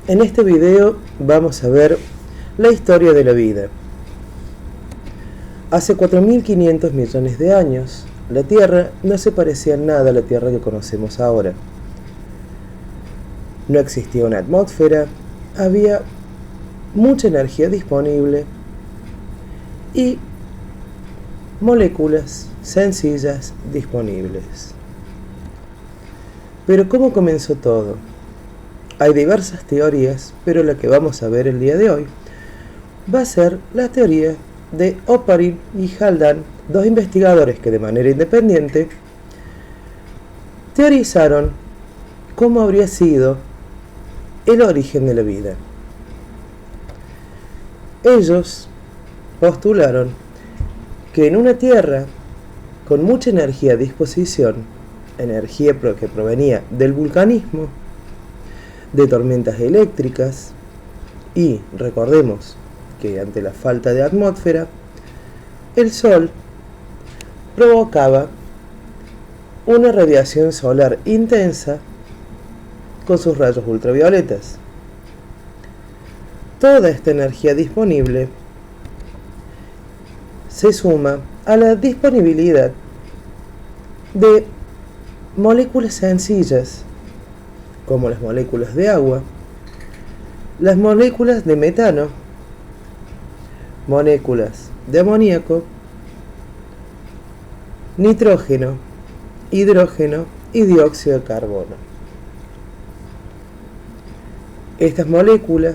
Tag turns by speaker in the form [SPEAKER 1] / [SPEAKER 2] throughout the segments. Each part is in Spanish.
[SPEAKER 1] En este video vamos a ver la historia de la vida. Hace 4.500 millones de años, la Tierra no se parecía en nada a la Tierra que conocemos ahora. No existía una atmósfera, había mucha energía disponible y moléculas sencillas disponibles. Pero ¿cómo comenzó todo? Hay diversas teorías, pero la que vamos a ver el día de hoy va a ser la teoría de Oparin y Haldane, dos investigadores que de manera independiente teorizaron cómo habría sido el origen de la vida. Ellos postularon que en una Tierra con mucha energía a disposición, energía que provenía del vulcanismo, de tormentas eléctricas y recordemos que ante la falta de atmósfera, el Sol provocaba una radiación solar intensa con sus rayos ultravioletas. Toda esta energía disponible se suma a la disponibilidad de moléculas sencillas como las moléculas de agua, las moléculas de metano, moléculas de amoníaco, nitrógeno, hidrógeno y dióxido de carbono. Estas moléculas,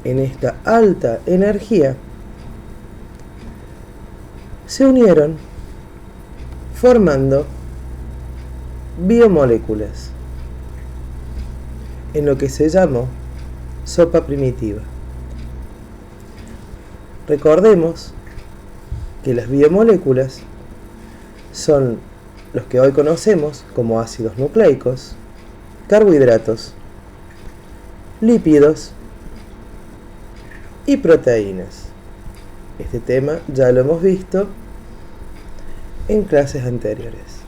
[SPEAKER 1] en esta alta energía, se unieron formando biomoléculas, en lo que se llamó sopa primitiva. Recordemos que las biomoléculas son los que hoy conocemos como ácidos nucleicos, carbohidratos, lípidos y proteínas. Este tema ya lo hemos visto en clases anteriores.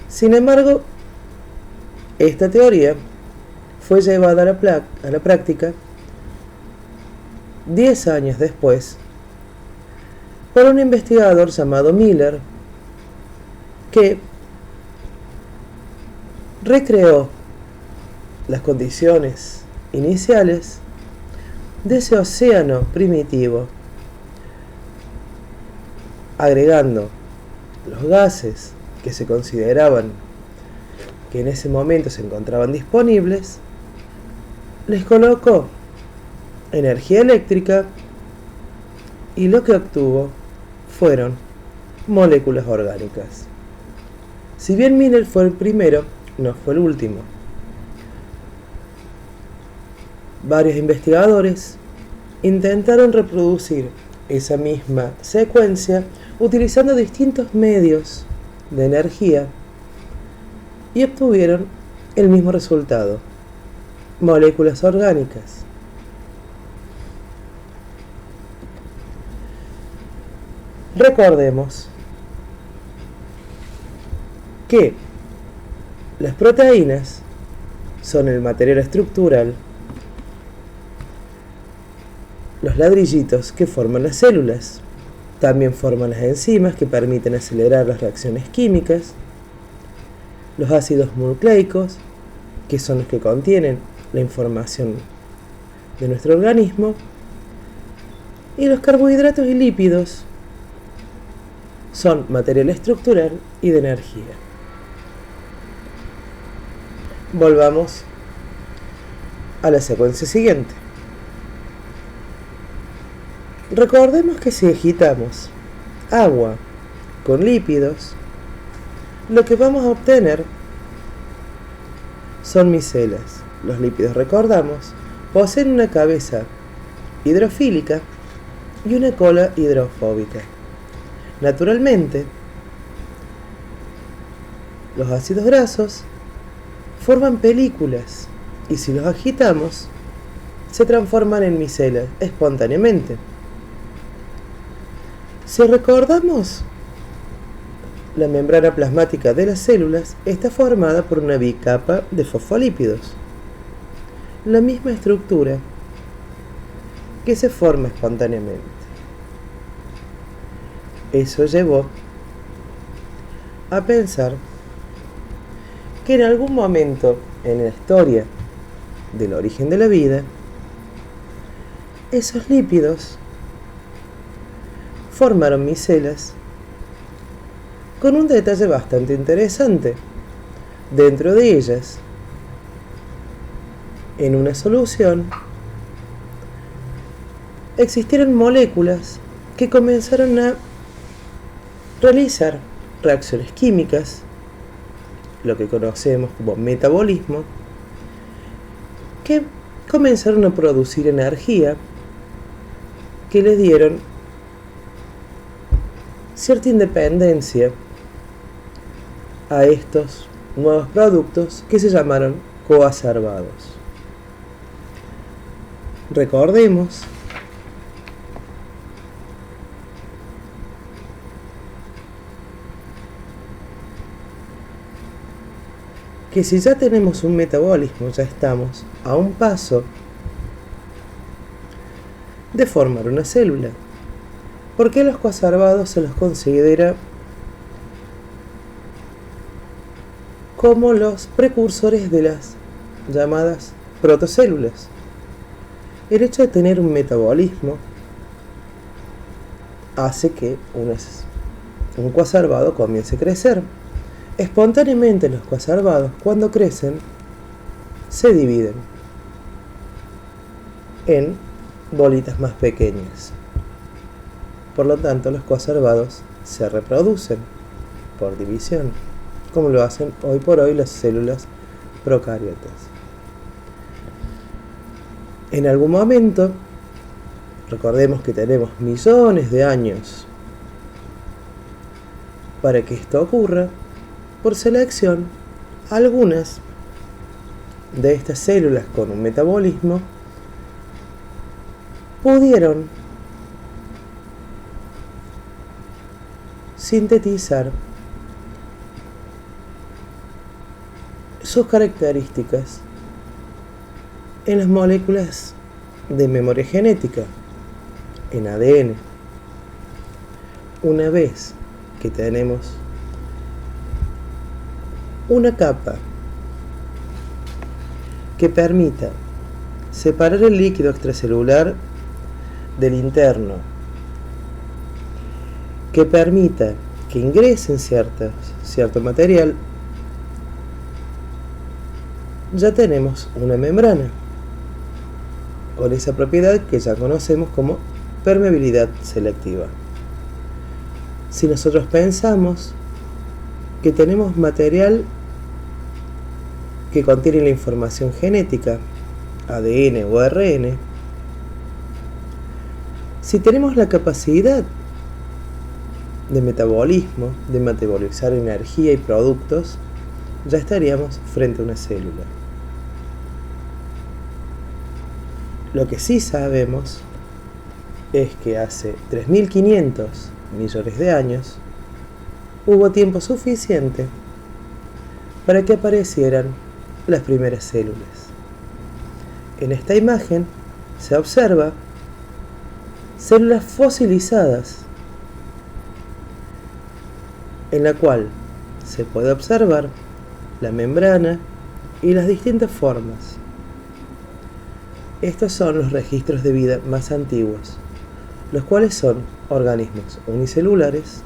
[SPEAKER 1] Sin embargo, esta teoría fue llevada a la práctica 10 años después por un investigador llamado Miller, que recreó las condiciones iniciales de ese océano primitivo, agregando los gases que se consideraban que en ese momento se encontraban disponibles, les colocó energía eléctrica y lo que obtuvo fueron moléculas orgánicas. Si bien Miller fue el primero, no fue el último. Varios investigadores intentaron reproducir esa misma secuencia utilizando distintos medios de energía y obtuvieron el mismo resultado: moléculas orgánicas. Recordemos que las proteínas son el material estructural, los ladrillitos que forman las células. También forman las enzimas que permiten acelerar las reacciones químicas, los ácidos nucleicos, que son los que contienen la información de nuestro organismo, y los carbohidratos y lípidos son material estructural y de energía. Volvamos a la secuencia siguiente. Recordemos que si agitamos agua con lípidos, lo que vamos a obtener son micelas. Los lípidos, recordamos, poseen una cabeza hidrofílica y una cola hidrofóbica. Naturalmente, los ácidos grasos forman películas y si los agitamos, se transforman en micelas espontáneamente. Si recordamos La membrana plasmática de las células está formada por una bicapa de fosfolípidos, la misma estructura que se forma espontáneamente. Eso llevó a pensar que en algún momento en la historia del origen de la vida, esos lípidos formaron micelas con un detalle bastante interesante. Dentro de ellas, en una solución, existieron moléculas que comenzaron a realizar reacciones químicas, lo que conocemos como metabolismo, que comenzaron a producir energía que les dieron cierta independencia a estos nuevos productos que se llamaron coacervados. Recordemos que si ya tenemos un metabolismo, ya estamos a un paso de formar una célula. ¿Por qué los coacervados se los considera como los precursores de las llamadas protocélulas? El hecho de tener un metabolismo hace que un coacervado comience a crecer. Espontáneamente los coacervados, cuando crecen, se dividen en bolitas más pequeñas. Por lo tanto, los coacervados se reproducen por división, como lo hacen hoy por hoy las células procariotas. En algún momento, recordemos que tenemos millones de años para que esto ocurra. Por selección, algunas de estas células con un metabolismo pudieron sintetizar sus características en las moléculas de memoria genética, en ADN. Una vez que tenemos una capa que permita separar el líquido extracelular del interno, que permita que ingresen cierto material, ya tenemos una membrana con esa propiedad que ya conocemos como permeabilidad selectiva. Si nosotros pensamos que tenemos material que contiene la información genética, ADN o ARN, si tenemos la capacidad de metabolismo, de metabolizar energía y productos, ya estaríamos frente a una célula. Lo que sí sabemos es que hace 3.500 millones de años hubo tiempo suficiente para que aparecieran las primeras células. En esta imagen se observa células fosilizadas, en la cual se puede observar la membrana y las distintas formas. Estos son los registros de vida más antiguos, los cuales son organismos unicelulares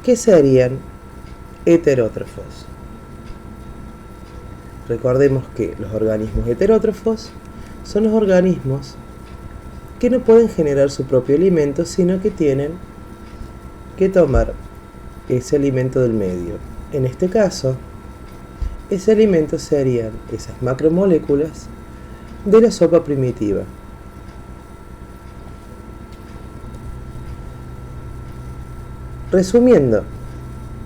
[SPEAKER 1] que serían heterótrofos. Recordemos que los organismos heterótrofos son los organismos que no pueden generar su propio alimento, sino que tienen que tomar ese alimento del medio. En este caso, ese alimento serían esas macromoléculas de la sopa primitiva. Resumiendo,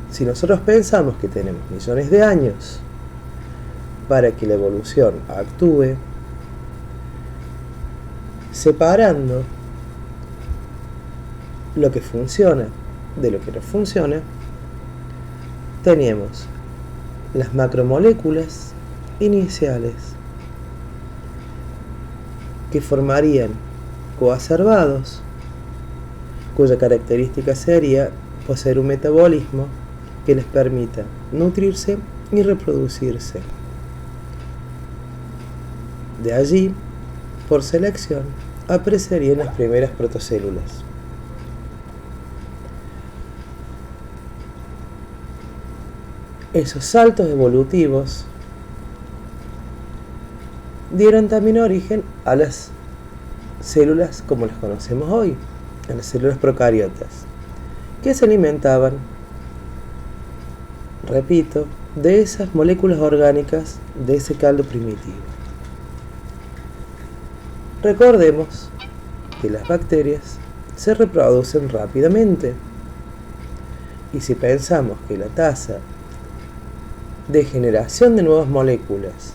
[SPEAKER 1] si nosotros pensamos que tenemos millones de años para que la evolución actúe, separando lo que funciona de lo que no funciona, teníamos las macromoléculas iniciales que formarían coacervados, cuya característica sería poseer un metabolismo que les permita nutrirse y reproducirse. De allí, por selección, aparecerían las primeras protocélulas. Esos saltos evolutivos dieron también origen a las células como las conocemos hoy, a las células procariotas, que se alimentaban, repito, de esas moléculas orgánicas de ese caldo primitivo. Recordemos que las bacterias se reproducen rápidamente, y si pensamos que la tasa de generación de nuevas moléculas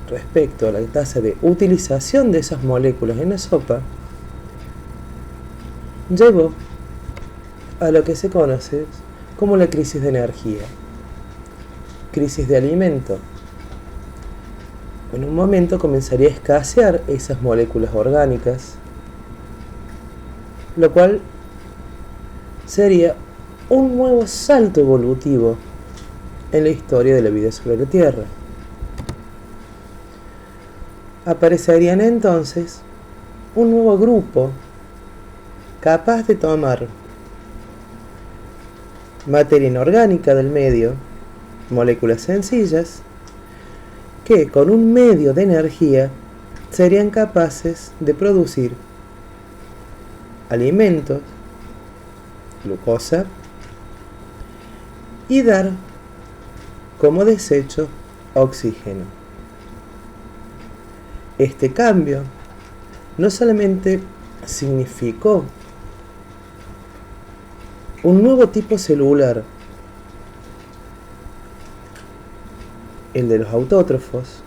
[SPEAKER 1] respecto a la tasa de utilización de esas moléculas en la sopa llevó a lo que se conoce como la crisis de energía, crisis de alimento. En un momento comenzaría a escasear esas moléculas orgánicas, lo cual sería un nuevo salto evolutivo en la historia de la vida sobre la Tierra. Aparecerían entonces un nuevo grupo capaz de tomar materia inorgánica del medio, moléculas sencillas, que con un medio de energía serían capaces de producir alimentos, glucosa, y dar como desecho oxígeno. Este cambio no solamente significó un nuevo tipo celular, el de los autótrofos,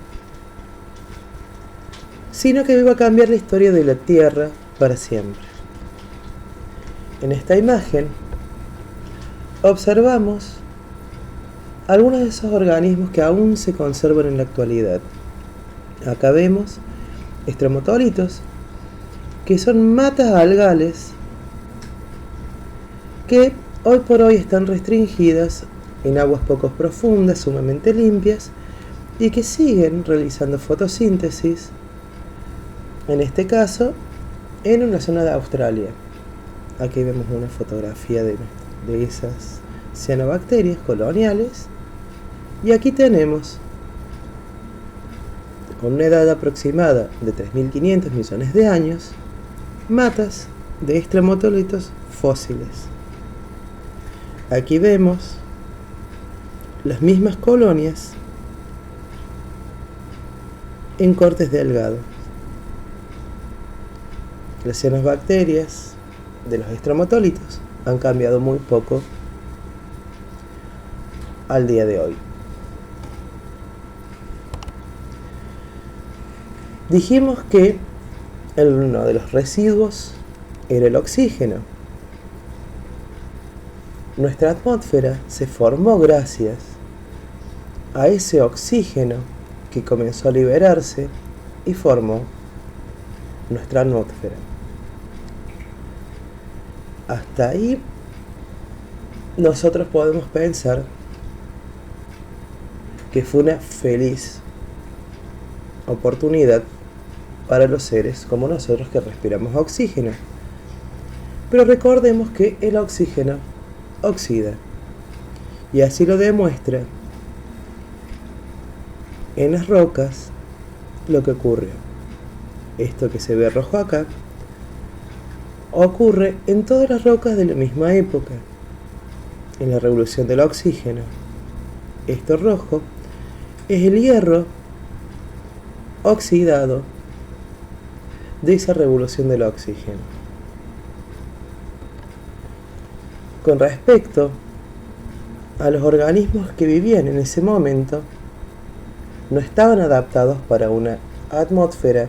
[SPEAKER 1] sino que iba a cambiar la historia de la Tierra para siempre. En esta imagen observamos algunos de esos organismos que aún se conservan en la actualidad. Acá vemos estromotolitos, que son matas algales que hoy por hoy están restringidas en aguas poco profundas, sumamente limpias, y que siguen realizando fotosíntesis, en este caso, en una zona de Australia. Aquí vemos una fotografía de esas cianobacterias coloniales, y aquí tenemos, con una edad aproximada de 3.500 millones de años, matas de estromotolitos fósiles. Aquí vemos las mismas colonias en cortes delgados. Las cianobacterias de los estromotolitos han cambiado muy poco al día de hoy. Dijimos que uno de los residuos era el oxígeno. Nuestra atmósfera se formó gracias a ese oxígeno que comenzó a liberarse y formó nuestra atmósfera. Hasta ahí nosotros podemos pensar que fue una feliz oportunidad para los seres como nosotros que respiramos oxígeno. Pero recordemos que el oxígeno oxida, y así lo demuestra en las rocas lo que ocurre. Esto que se ve rojo acá ocurre en todas las rocas de la misma época, en la revolución del oxígeno. Esto rojo es el hierro oxidado de esa revolución del oxígeno. Con respecto a los organismos que vivían en ese momento, no estaban adaptados para una atmósfera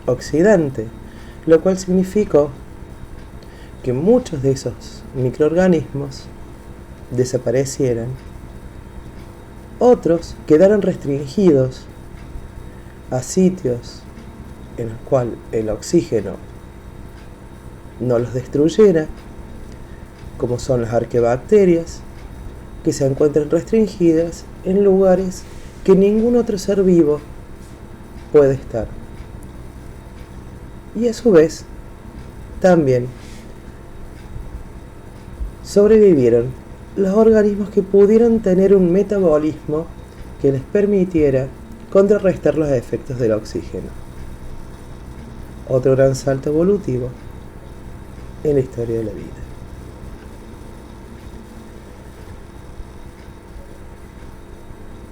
[SPEAKER 1] oxidante, lo cual significó que muchos de esos microorganismos desaparecieran Otros quedaron restringidos a sitios en los cuales el oxígeno no los destruyera, como son las arqueobacterias, que se encuentran restringidas en lugares que ningún otro ser vivo puede estar. Y a su vez, también sobrevivieron los organismos que pudieron tener un metabolismo que les permitiera contrarrestar los efectos del oxígeno. Otro gran salto evolutivo en la historia de la vida.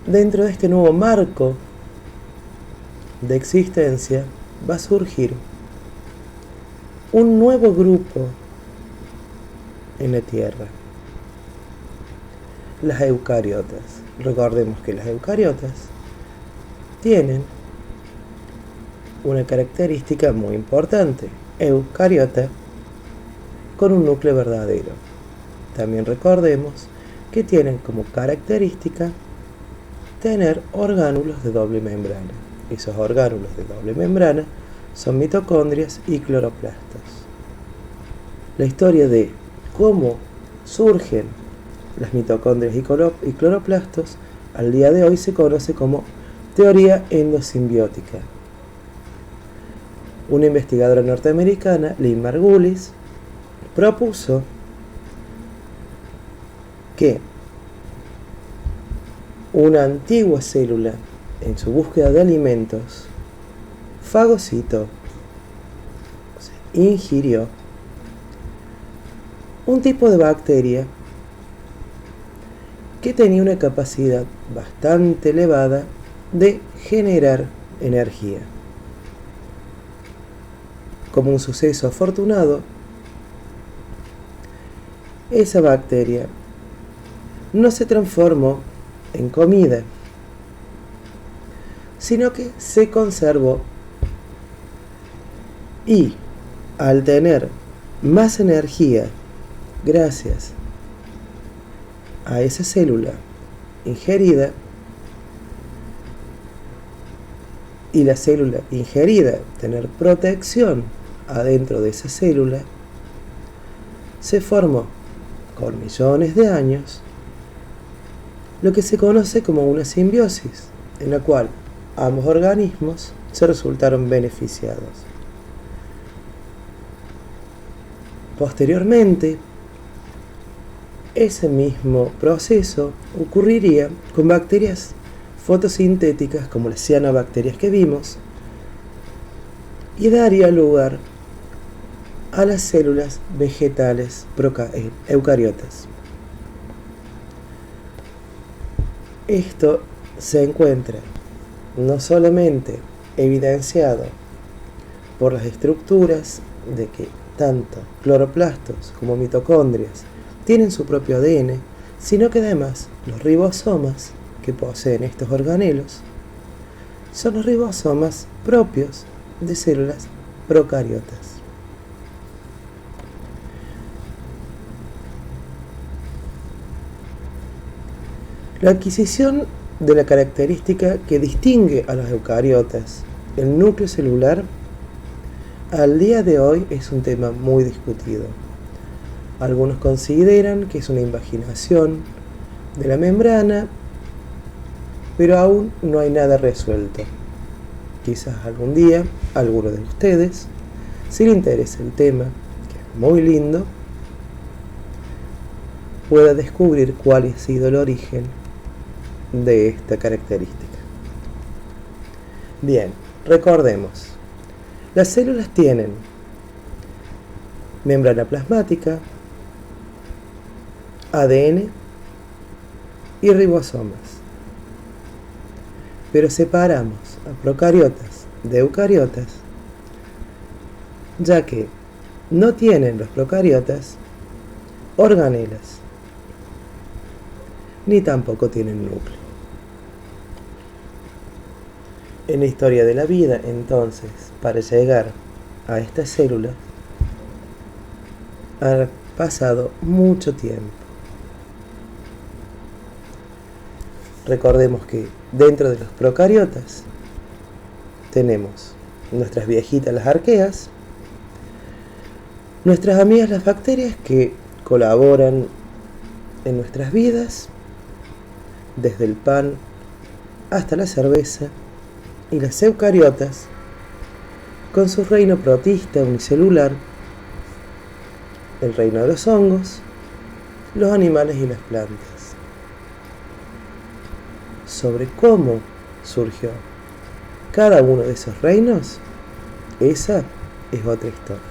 [SPEAKER 1] Dentro de este nuevo marco de existencia va a surgir un nuevo grupo en la Tierra, las eucariotas. Recordemos que las eucariotas tienen una característica muy importante: eucariota con un núcleo verdadero. También recordemos que tienen como característica tener orgánulos de doble membrana. Esos orgánulos de doble membrana son mitocondrias y cloroplastos. La historia de cómo surgen las mitocondrias y cloroplastos al día de hoy se conoce como teoría endosimbiótica. Una investigadora norteamericana, Lynn Margulis, propuso que una antigua célula, en su búsqueda de alimentos, fagocitó, ingirió un tipo de bacteria que tenía una capacidad bastante elevada de generar energía. Como un suceso afortunado, esa bacteria no se transformó en comida, sino que se conservó, y al tener más energía gracias a esa célula ingerida, y la célula ingerida tener protección adentro de esa célula, se formó con millones de años lo que se conoce como una simbiosis, en la cual ambos organismos se resultaron beneficiados. Posteriormente, ese mismo proceso ocurriría con bacterias fotosintéticas como las cianobacterias que vimos, y daría lugar a las células vegetales eucariotas. Esto se encuentra no solamente evidenciado por las estructuras de que tanto cloroplastos como mitocondrias tienen su propio ADN, sino que además los ribosomas que poseen estos organelos son los ribosomas propios de células procariotas. La adquisición de la característica que distingue a los eucariotas, el núcleo celular, al día de hoy es un tema muy discutido. Algunos consideran que es una invaginación de la membrana, pero aún no hay nada resuelto. Quizás algún día alguno de ustedes, si le interesa el tema, que es muy lindo, pueda descubrir cuál ha sido el origen de esta característica. Bien, recordemos, las células tienen membrana plasmática, ADN y ribosomas, pero separamos a procariotas de eucariotas, ya que no tienen los procariotas organelas, ni tampoco tienen núcleo. En la historia de la vida, entonces, para llegar a esta célula, ha pasado mucho tiempo. Recordemos que dentro de los procariotas tenemos nuestras viejitas las arqueas, nuestras amigas las bacterias que colaboran en nuestras vidas, desde el pan hasta la cerveza, y las eucariotas, con su reino protista unicelular, el reino de los hongos, los animales y las plantas. Sobre cómo surgió cada uno de esos reinos, esa es otra historia.